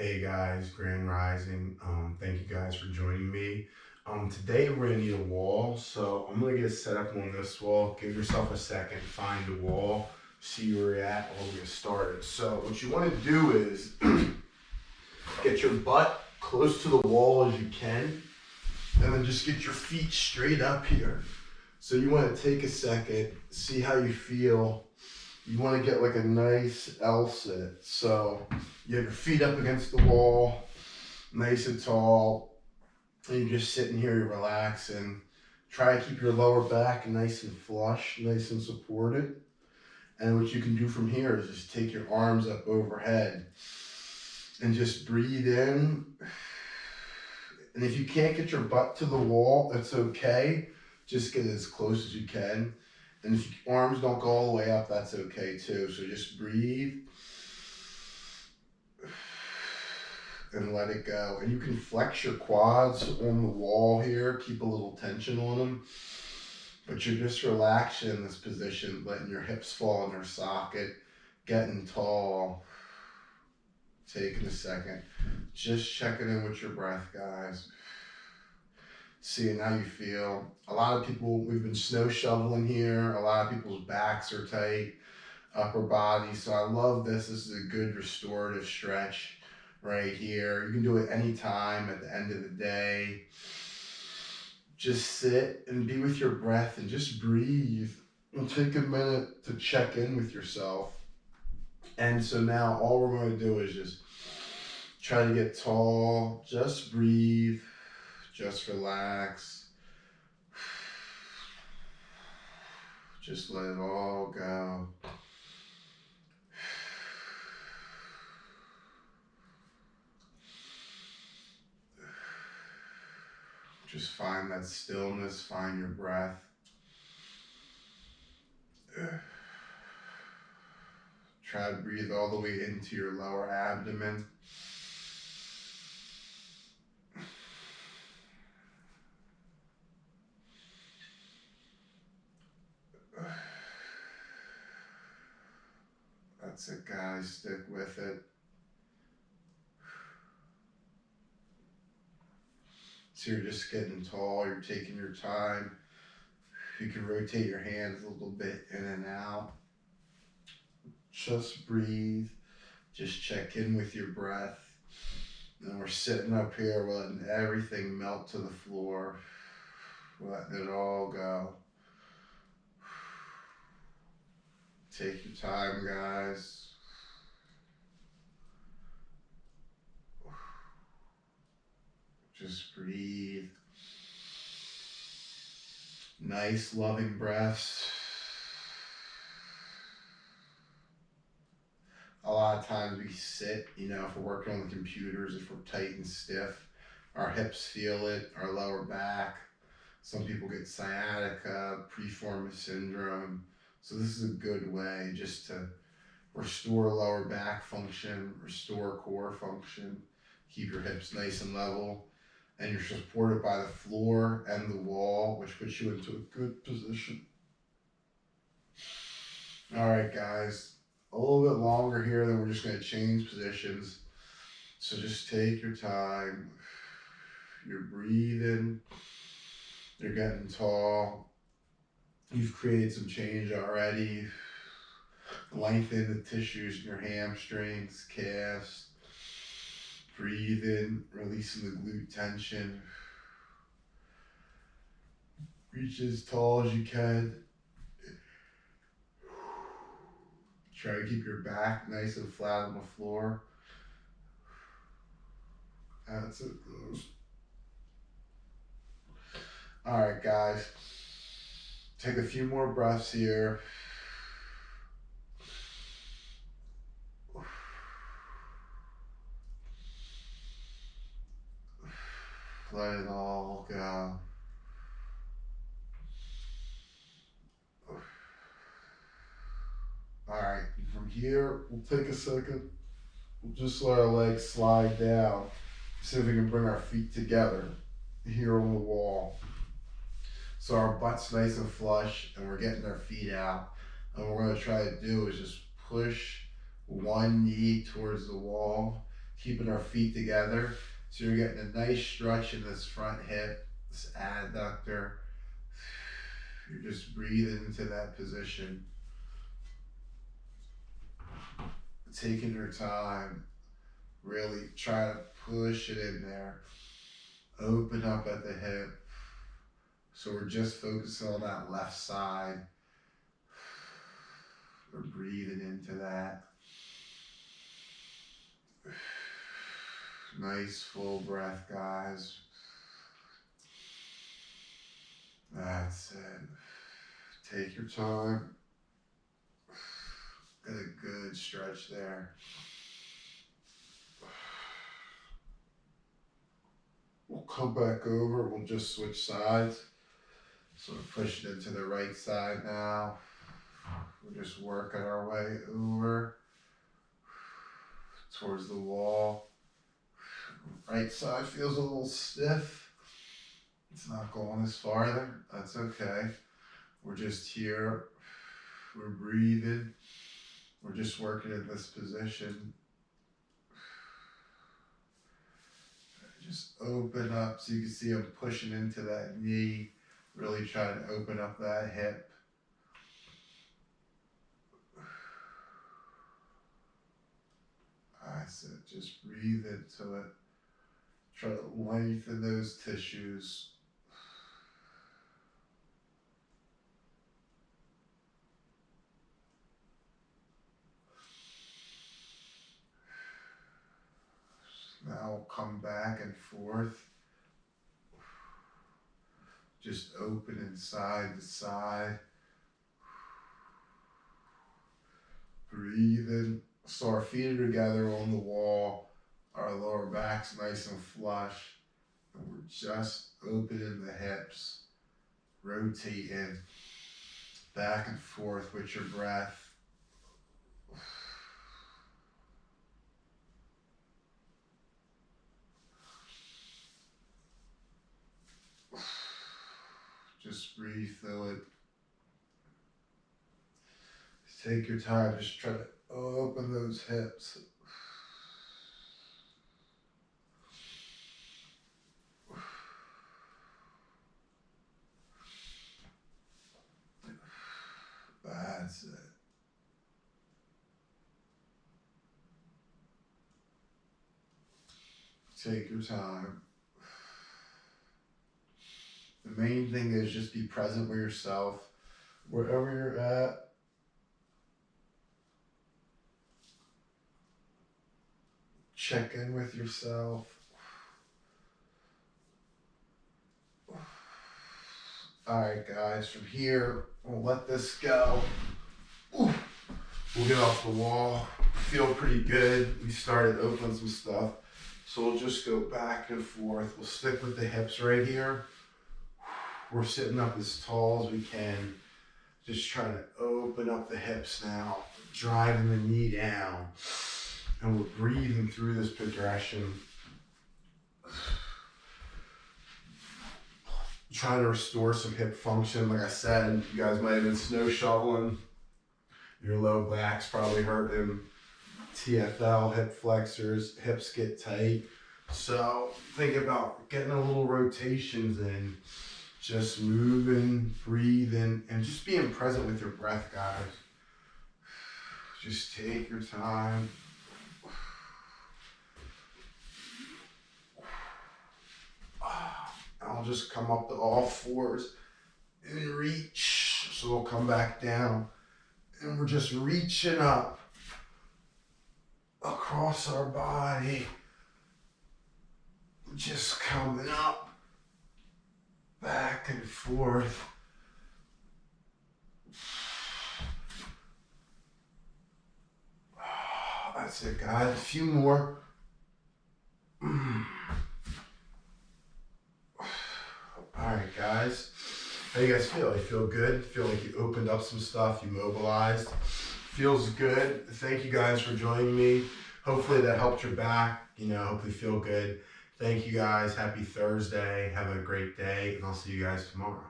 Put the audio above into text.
Hey guys, Grand Rising. Thank you guys for joining me. Today we're gonna need a wall, so I'm gonna get set up on this wall. Give yourself a second, find a wall, see where you're at, and we'll get started. So what you want to do is get your butt close to the wall as you can, and then just get your feet straight up here. So you want to take a second, see how you feel. You want to get like a nice L sit. So you have your feet up against the wall, nice and tall, and you're just sitting here, you're relaxing. Try to keep your lower back nice and flush, nice and supported. And what you can do from here is just take your arms up overhead and just breathe in. And if you can't get your butt to the wall, that's okay. Just get as close as you can. And if your arms don't go all the way up, that's okay too. So just breathe and let it go. And you can flex your quads on the wall here, keep a little tension on them. But you're just relaxing in this position, letting your hips fall in their socket, getting tall. Taking a second, just checking in with your breath, guys. Seeing how you feel. A lot of people, we've been snow shoveling here. A lot of people's backs are tight, upper body. So I love this. This is a good restorative stretch right here. You can do it anytime at the end of the day. Just sit and be with your breath and just breathe and take a minute to check in with yourself. And so now all we're going to do is just try to get tall, just breathe, just relax. Just let it all go. Just find that stillness, find your breath. Try to breathe all the way into your lower abdomen. That's it, guys. Stick with it. So you're just getting tall, you're taking your time. You can rotate your hands a little bit in and out. Just breathe. Just check in with your breath. And we're sitting up here, we're letting everything melt to the floor. We're letting it all go. Take your time, guys. Just breathe. Nice, loving breaths. A lot of times we sit, if we're working on the computers, if we're tight and stiff, our hips feel it, our lower back. Some people get sciatica, preformis syndrome. So this is a good way just to restore lower back function, restore core function, keep your hips nice and level, and you're supported by the floor and the wall, which puts you into a good position. All right, guys, a little bit longer here, then we're just going to change positions. So just take your time. You're breathing. You're getting tall. You've created some change already. Lengthen the tissues in your hamstrings, calves. Breathe in, releasing the glute tension. Reach as tall as you can. Try to keep your back nice and flat on the floor. That's it. All right, guys. Take a few more breaths here. Let it all go. All right, from here, we'll take a second. We'll just let our legs slide down. See if we can bring our feet together here on the wall. So our butt's nice and flush and we're getting our feet out. And what we're gonna try to do is just push one knee towards the wall. keeping our feet together. So you're getting a nice stretch in this front hip, this adductor. You're just breathing into that position, taking your time, really try to push it in there, open up at the hip. So we're just focusing on that left side. We're breathing into that. Nice full breath, guys. That's it. Take your time. Get a good stretch there. We'll come back over. We'll just switch sides. So we're pushing into the right side now. We're just working our way over towards the wall. Right side feels a little stiff. It's not going as farther. That's okay. We're just here. We're breathing. We're just working in this position. Just open up so you can see I'm pushing into that knee. Really trying to open up that hip. That's it. Just breathe into it. Try to lengthen those tissues. Now we'll come back and forth. Just opening side to side. Breathing. So our feet are together on the wall. Our lower back's nice and flush. And we're just opening the hips. Rotating back and forth with your breath. Just breathe through it. Take your time, just try to open those hips. That's it. Take your time. The main thing is just be present with yourself, wherever you're at. Check in with yourself. Alright guys, from here, we'll let this go. Ooh. We'll get off the wall. Feel pretty good. We started opening some stuff. So we'll just go back and forth. We'll stick with the hips right here. We're sitting up as tall as we can. Just trying to open up the hips now. Driving the knee down. And we're breathing through this progression. Trying to restore some hip function. Like I said, you guys might have been snow shoveling. Your low back's probably hurting. TFL, hip flexors, hips get tight. So think about getting a little rotations in. Just moving, breathing, and just being present with your breath, guys. Just take your time. I'll just come up to all fours and reach. So we'll come back down. And we're just reaching up across our body. Just coming up. Back and forth. That's it, guys. A few more. Alright, guys. How you guys feel? You feel good? Feel like you opened up some stuff, you mobilized. Feels good. Thank you guys for joining me. Hopefully that helped your back. Hopefully feel good. Thank you guys. Happy Thursday. Have a great day, and I'll see you guys tomorrow.